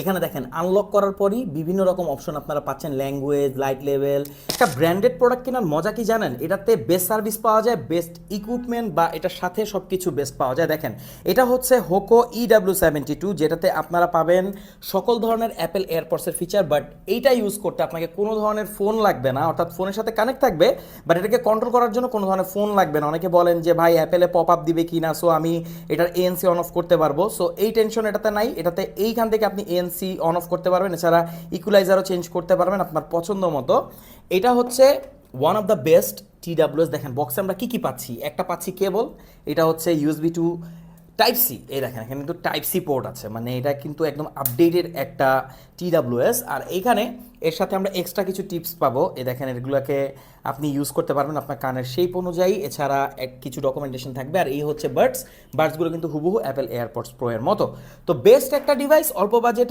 এখানে দেখেন আনলক করার পরই বিভিন্ন রকম অপশন আপনারা পাচ্ছেন, ল্যাঙ্গুয়েজ, লাইট লেভেল। একটা ব্র্যান্ডেড প্রোডাক্ট কেনার মজা কি জানেন? এটাতে বেস্ট সার্ভিস পাওয়া যায়, বেস্ট ইকুইপমেন্ট, বা এটার সাথে সব কিছু বেস্ট পাওয়া যায়। দেখেন এটা হচ্ছে হোকো EW72, যেটাতে আপনারা পাবেন সকল ধরনের অ্যাপেল এয়ারপডসের ফিচার, বাট এইটা ইউজ করতে আপনাকে কোনো ধরনের ফোন লাগবে না, অর্থাৎ ফোনের সাথে কানেক্ট থাকবে, বাট এটাকে কন্ট্রোল করার জন্য কোনো ধরনের ফোন লাগবে না। অনেকে বলেন যে ভাই অ্যাপেলে পপ আপ দিবে কি না, সো আমি এটার ANC অন অফ করতে পারবো। সো এই টেনশন এটাতে নাই, এটাতে এইখান থেকে আপনি ANC অন অফ করতে পারবেন, এছাড়া ইকুলাইজারও চেঞ্জ করতে পারবেন আপনার পছন্দ মতো। এটা হচ্ছে one of the best TWS। দেখেন বক্সে আমরা কী কী পাচ্ছি, একটা পাচ্ছি কেবল, এটা হচ্ছে USB to টাইপ C। এই দেখেন এখানে কিন্তু টাইপ C পোর্ট আছে, মানে এটা কিন্তু একদম আপডেটেড একটা TWS। আর এইখানে এর সাথে আমরা এক্সট্রা কিছু টিপস পাবো, এই দেখেন এগুলোকে আপনি ইউজ করতে পারবেন আপনার কানের শেপ অনুযায়ী, এছাড়া কিছু ডকুমেন্টেশন থাকবে। আর এই হচ্ছে বাডসগুলো কিন্তু হুবহু অ্যাপেল এয়ারপডস প্রো এর মতো। তো বেস্ট একটা ডিভাইস অল্প বাজেটে